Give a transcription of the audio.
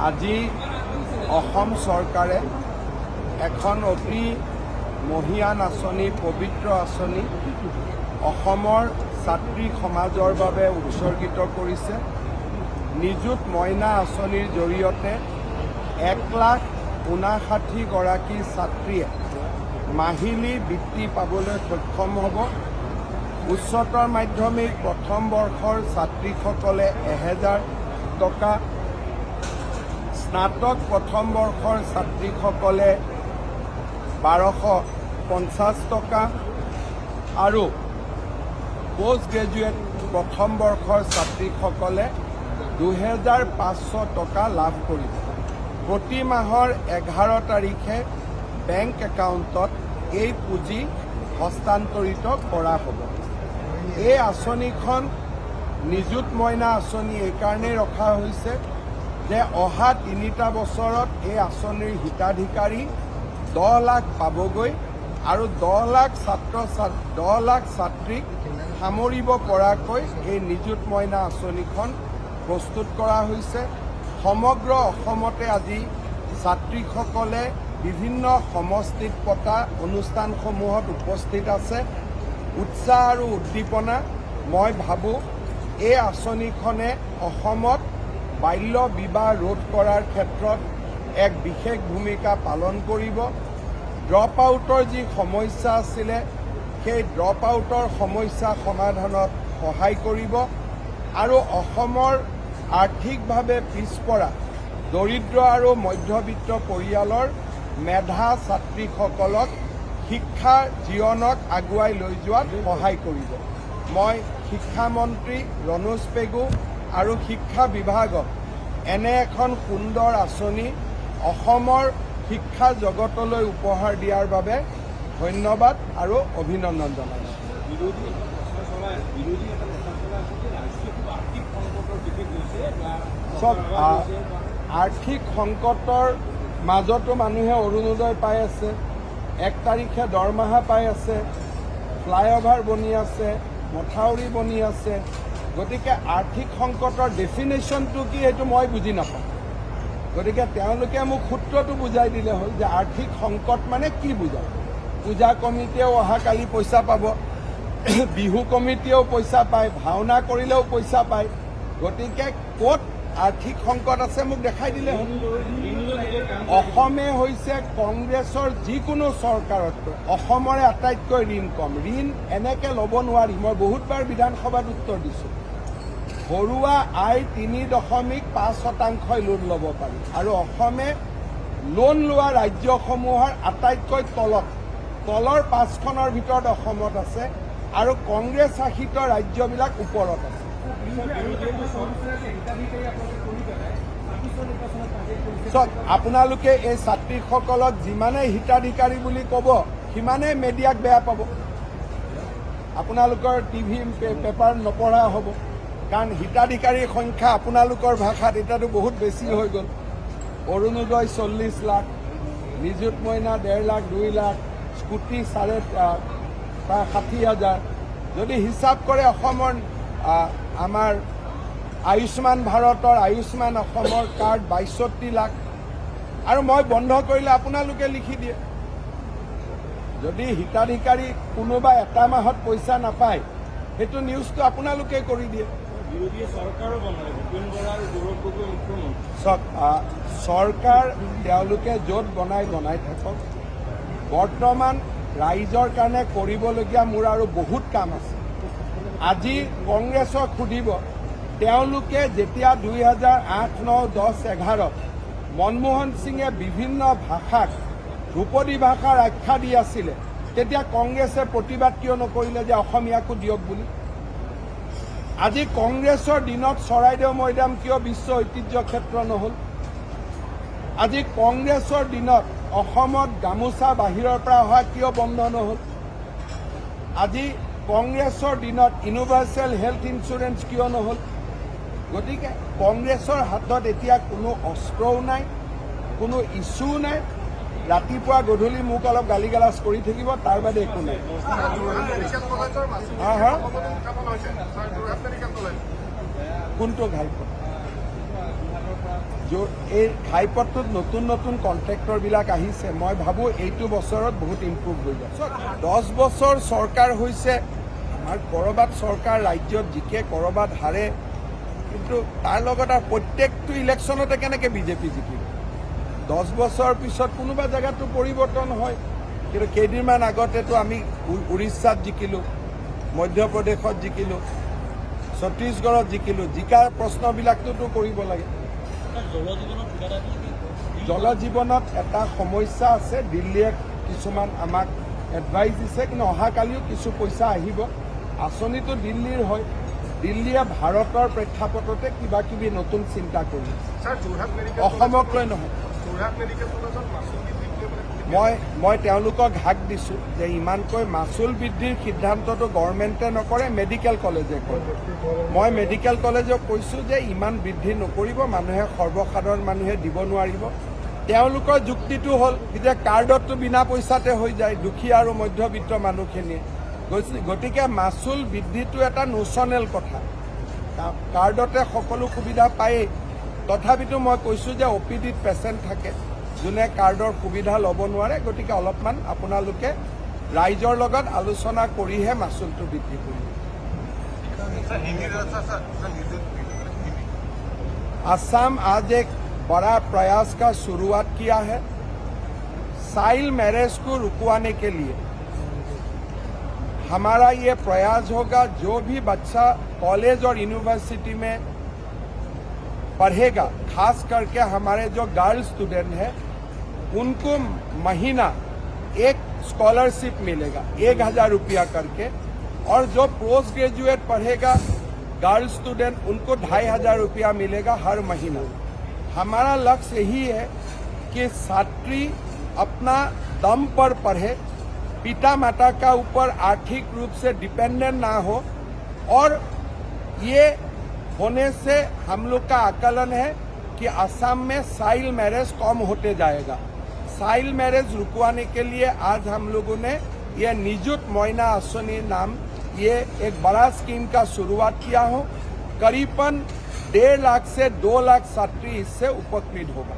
আজি অসম চৰকাৰে এখন অতি মহিয়ান আঁচনি, পবিত্ৰ আঁচনি অসমৰ ছাত্ৰী সমাজৰ বাবে উৎসৰ্গিত কৰিছে। নিযুত মইনা আঁচনিৰ জৰিয়তে 1,59,000 গৰাকী ছাত্ৰীয়ে মাহিলী বৃত্তি পাবলৈ সক্ষম হ'ব। উচ্চতৰ মাধ্যমিক প্ৰথম বৰ্ষৰ ছাত্ৰীসকলে 1000 টকা, স্নাতক প্ৰথম বৰ্ষৰ ছাত্ৰীসকলে 1250 টকা আৰু পোষ্ট গ্ৰেজুৱেট প্ৰথম বৰ্ষৰ ছাত্ৰীসকলে 2500 টকা লাভ কৰিব। প্ৰতি মাহৰ 11 তাৰিখে বেংক একাউণ্টত এই পুঁজি হস্তান্তৰিত কৰা হ'ব। এই আঁচনিখন নিযুত মইনা আঁচনি এইকাৰণেই ৰখা হৈছে যে অহা 3টা বছৰত এই আঁচনিৰ হিতাধিকাৰী 10 লাখ পাবগৈ আৰু 10 লাখ ছাত্ৰীক সামৰিব পৰাকৈ এই নিযুত মইনা আঁচনিখন প্ৰস্তুত কৰা হৈছে। সমগ্ৰ অসমতে আজি ছাত্ৰীসকলে বিভিন্ন সমষ্টিত পতা অনুষ্ঠানসমূহত উপস্থিত আছে। উৎসাহ আৰু উদ্দীপনা। মই ভাবোঁ এই আঁচনিখনে অসমত বাল্য বিবাহ ৰোধ কৰাৰ ক্ষেত্ৰত এক বিশেষ ভূমিকা পালন কৰিব। ড্ৰপ আউটৰ যি সমস্যা আছিলে সেই ড্ৰপ আউটৰ সমস্যা সমাধানত সহায় কৰিব আৰু অসমৰ আৰ্থিকভাৱে পিছপৰা দৰিদ্ৰ আৰু মধ্যবিত্ত পৰিয়ালৰ মেধা ছাত্ৰীসকলক শিক্ষা জীৱনক আগুৱাই লৈ যোৱাত সহায় কৰিব। মই শিক্ষামন্ত্ৰী ৰণোজ পেগু আৰু শিক্ষা বিভাগক এনে এখন সুন্দৰ আঁচনি অসমৰ শিক্ষা জগতলৈ উপহাৰ দিয়াৰ বাবে ধন্যবাদ আৰু অভিনন্দন জনাইছোঁ। আৰ্থিক সংকটৰ মাজতো মানুহে অৰুণোদয় পাই আছে, 1 তাৰিখে দৰমহা পাই আছে, ফ্লাইঅভাৰ বনি আছে, মথাউৰি বনি আছে। গতিকে আৰ্থিক সংকটৰ ডেফিনেশ্যনটো কি সেইটো মই বুজি নাপাওঁ। গতিকে তেওঁলোকে মোক সূত্ৰটো বুজাই দিলে হ'ল যে আৰ্থিক সংকট মানে কি বুজায়। পূজা কমিটিয়েও অহাকালি পইচা পাব, বিহু কমিটিয়েও পইচা পায়, ভাওনা কৰিলেও পইচা পায়। গতিকে ক'ত আৰ্থিক সংকট আছে মোক দেখাই দিলে হ'ল। অসমে হৈছে কংগ্ৰেছৰ যিকোনো চৰকাৰতকৈ অসমৰে আটাইতকৈ ঋণ কম। ঋণ এনেকৈ ল'ব নোৱাৰি। মই বহুতবাৰ বিধানসভাত উত্তৰ দিছোঁ। ঘৰুৱা আয় 3.5% লোন ল'ব পাৰি আৰু অসমে লোন লোৱা ৰাজ্যসমূহৰ আটাইতকৈ তলৰ 5খনৰ ভিতৰত অসমত আছে আৰু কংগ্ৰেছ শাসিত ৰাজ্যবিলাক ওপৰত আছে। আপোনালোকে এই ছাত্ৰীসকলক যিমানেই হিতাধিকাৰী বুলি ক'ব সিমানেই মেডিয়াক বেয়া পাব। আপোনালোকৰ টিভি পেপাৰ নপঢ়া হ'ব, কাৰণ হিতাধিকাৰীৰ সংখ্যা আপোনালোকৰ ভাষাত এতিয়াতো বহুত বেছি হৈ গ'ল। অৰুণোদয় 40 লাখ, নিযুত মইনা 1.5 লাখ, 2 লাখ, স্কুটি প্ৰায় 60,000। যদি হিচাপ কৰে অসমৰ আমাৰ আয়ুষ্মান ভাৰতৰ আয়ুষ্মান অসমৰ কাৰ্ড 62 লাখ আৰু মই বন্ধ কৰিলে আপোনালোকে লিখি দিয়ে। যদি হিতাধিকাৰী কোনোবা এটা মাহত পইচা নাপায় সেইটো নিউজটো আপোনালোকে কৰি দিয়ে। চৰকাৰ তেওঁলোকে য'ত বনাই থাকক। বৰ্তমান ৰাইজৰ কাৰণে কৰিবলগীয়া মোৰ আৰু বহুত কাম আছে। আজি কংগ্ৰেছক সুধিব, তেওঁলোকে যেতিয়া 2008, 9, 10, 11 মনমোহন সিঙে বিভিন্ন ভাষাক ধ্ৰুপদী ভাষাৰ আখ্যা দি আছিলে তেতিয়া কংগ্ৰেছে প্ৰতিবাদ কিয় নকৰিলে যে অসমীয়াকো দিয়ক বুলি। আজি কংগ্ৰেছৰ দিনত চৰাইদেউ মৈদাম কিয় বিশ্ব ঐতিহ্য ক্ষেত্ৰ নহ'ল। আজি কংগ্ৰেছৰ দিনত অসমত গামোচা বাহিৰৰ পৰা অহা কিয় বন্ধ নহ'ল। আজি কংগ্ৰেছৰ দিনত ইউনিভাৰ্চেল হেল্থ ইঞ্চুৰেঞ্চ কিয় নহ'ল। গতিকে কংগ্ৰেছৰ হাতত এতিয়া কোনো অস্ত্ৰও নাই, কোনো ইছ্যু নাই। ৰাতিপুৱা গধূলি মোক অলপ গালি গালাজ কৰি থাকিব, তাৰ বাদে একো নাই। কোনটো ঘাইপথ? এই ঘাইপথটোত নতুন নতুন কণ্ট্ৰেক্টৰবিলাক আহিছে মই ভাবোঁ এইটো বছৰত বহুত ইম্প্ৰুভ হৈ যাব 10 বছৰ চৰকাৰ হৈছে আমাৰ ক'ৰবাত চৰকাৰ ৰাজ্যত জিকে ক'ৰবাত হাৰে কিন্তু তাৰ লগত আৰু প্ৰত্যেকটো ইলেকশ্যনতে কেনেকৈ বিজেপি জিকিব 10 বছৰ পিছত কোনোবা জেগাতো পৰিৱৰ্তন হয় কিন্তু কেইদিনমান আগতেতো আমি উৰিষ্যাত জিকিলোঁ মধ্যপ্ৰদেশত জিকিলোঁ ছত্তীশগড়ত জিকিলোঁ জিকাৰ প্ৰশ্নবিলাকটোতো কৰিব লাগে জল জীৱনত এটা সমস্যা আছে দিল্লীয়ে কিছুমান আমাক এডভাইচ দিছে কিন্তু অহাকালিও কিছু পইচা আহিব আঁচনিটো দিল্লীৰ হয় দিল্লীয়ে ভাৰতৰ প্ৰেক্ষাপটতে কিবা কিবি নতুন চিন্তা কৰি অসমক লৈ নহয় মই তেওঁলোকক হাক দিছোঁ যে ইমানকৈ মাচুল বৃদ্ধিৰ সিদ্ধান্তটো গভৰ্ণমেণ্টে নকৰে মেডিকেল কলেজে কৰে মই মেডিকেল কলেজক কৈছোঁ যে ইমান বৃদ্ধি নকৰিব মানুহে সৰ্বসাধাৰণ মানুহে দিব নোৱাৰিব তেওঁলোকৰ যুক্তিটো হ'ল যে কাৰ্ডতটো বিনা পইচাতে হৈ যায় দুখীয়া আৰু মধ্যবিত্ত মানুহখিনিয়ে গতিকে মাচুল বৃদ্ধিটো এটা নোচনেল কথা কাৰ্ডতে সকলো সুবিধা পায়েই তথাপিতো মই কৈছোঁ যে OPDত পেচেণ্ট থাকে যোনে কাৰ্ডৰ সুবিধা ল'ব নোৱাৰে গতিকে অলপমান আপোনালোকে ৰাইজৰ লগত আলোচনা কৰিহে মাচুলটো বৃদ্ধি কৰিব असम आज एक बड़ा प्रयास का शुरुआत किया है चाइल्ड मैरिज को रुकवाने के लिए हमारा ये प्रयास होगा जो भी बच्चा कॉलेज और यूनिवर्सिटी में पढ़ेगा खास करके हमारे जो गर्ल स्टूडेंट हैं उनको महीना एक स्कॉलरशिप मिलेगा 1000 रुपया करके और जो पोस्ट ग्रेजुएट पढ़ेगा गर्ल स्टूडेंट उनको 2500 रुपया मिलेगा हर महीना हमारा लक्ष्य यही है कि छात्री अपना दम पर पढ़े पिता माता का ऊपर आर्थिक रूप से डिपेंडेंट ना हो और ये होने से हम लोग का आकलन है कि असम में चाइल्ड मैरिज कम होते जाएगा चाइल्ड मैरिज रुकवाने के लिए आज हम लोगों ने ये निजुत मोइना आसनी नाम ये एक बड़ा स्कीम का शुरुआत किया हो करीबन 1.5 लाख से 2 लाख छात्री इससे उपकृत होगा